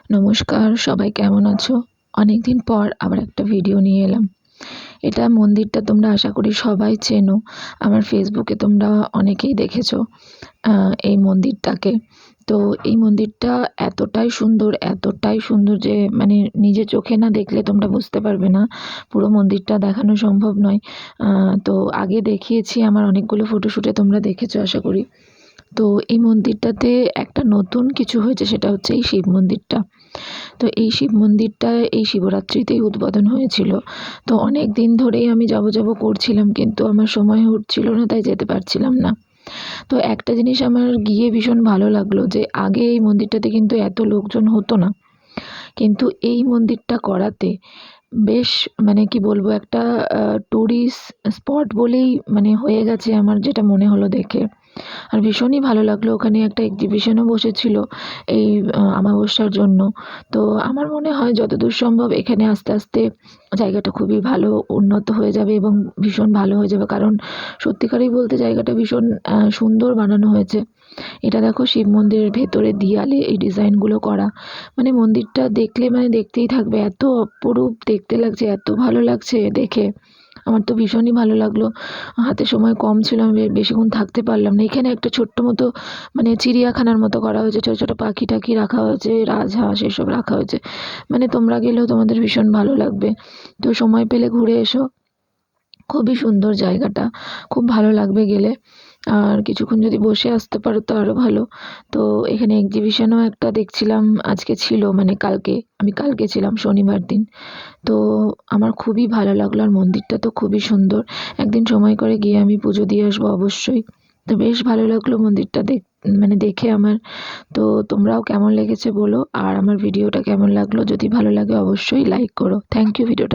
নমস্কার, সবাই কেমন আছো? অনেকদিন পর আবার একটা ভিডিও নিয়ে এলাম। এটা মন্দিরটা তোমরা আশা করি সবাই চেনো। আমার ফেসবুকে তোমরা অনেকেই দেখেছো এই মন্দিরটাকে। তো এই মন্দিরটা এতটাই সুন্দর যে মানে নিজের চোখে না দেখলে তোমরা বুঝতে পারবে না। পুরো মন্দিরটা দেখানো সম্ভব নয়। তো আগে দেখিয়েছি আমার অনেকগুলো ফটোশ্যুটে, তোমরা দেখেছো আশা করি। তো এই মন্দিরটাতে একটা নতুন কিছু হয়েছে, সেটা হচ্ছে এই শিব মন্দিরটা। তো এই শিব মন্দিরটা এই শিবরাত্রিতেই উদ্বোধন হয়েছিল। তো অনেক দিন ধরেই আমি যাব করছিলাম, কিন্তু আমার সময় হচ্ছিল না, তাই যেতে পারছিলাম না। তো একটা জিনিস আমার গিয়ে ভীষণ ভালো লাগলো যে আগে এই মন্দিরটাতে কিন্তু এত লোকজন হতো না, কিন্তু এই মন্দিরটা করাতে বেশ মানে কি বলবো, একটা টুরিস্ট স্পট বলেই মানে হয়ে গেছে আমার, যেটা মনে হলো দেখে। আর ভীষণই ভালো লাগলো, ওখানে একটা এক্সিবিশনও বসেছিল এই আমাবস্যার জন্য। তো আমার মনে হয় যতদূর সম্ভব এখানে আস্তে আস্তে জায়গাটা খুবই ভালো উন্নত হয়ে যাবে এবং ভীষণ ভালো হয়ে যাবে, কারণ সত্যিকারই বলতে জায়গাটা ভীষণ সুন্দর বানানো হয়েছে। এটা দেখো, শিব মন্দিরের ভেতরে দেয়ালে এই ডিজাইনগুলো করা, মানে মন্দিরটা দেখলে মানে দেখতেই থাকবে, এত অপরূপ দেখতে লাগছে, এত ভালো লাগছে দেখে। আমার তো ভীষণই ভালো লাগলো। হাতে সময় কম ছিল, আমি বেশিক্ষণ থাকতে পারলাম না। এখানে একটা ছোট্ট মতো মানে চিড়িয়াখানার মতো করা হয়েছে, ছোটো ছোটো পাখি টাখি রাখা হয়েছে, রাজহাঁস এসব রাখা হয়েছে। মানে তোমরা গেলেও তোমাদের ভীষণ ভালো লাগবে। তো সময় পেলে ঘুরে এসো, খুবই সুন্দর জায়গাটা, খুব ভালো লাগবে গেলে। আর কিছুক্ষণ যদি বসে আসতে পারো তো আরও ভালো। তো এখানে এক্সিবিশনও একটা দেখছিলাম, আজকে ছিল মানে কালকে, আমি কালকে ছিলাম শনিবার দিন। তো আমার খুবই ভালো লাগলো, আর মন্দিরটা তো খুবই সুন্দর। একদিন সময় করে গিয়ে আমি পুজো দিয়ে আসবো অবশ্যই। তো বেশ ভালো লাগলো মন্দিরটা মানে দেখে আমার। তো তোমরাও কেমন লেগেছে বলো, আর আমার ভিডিওটা কেমন লাগলো, যদি ভালো লাগে অবশ্যই লাইক করো। থ্যাংক ইউ ভিডিওটা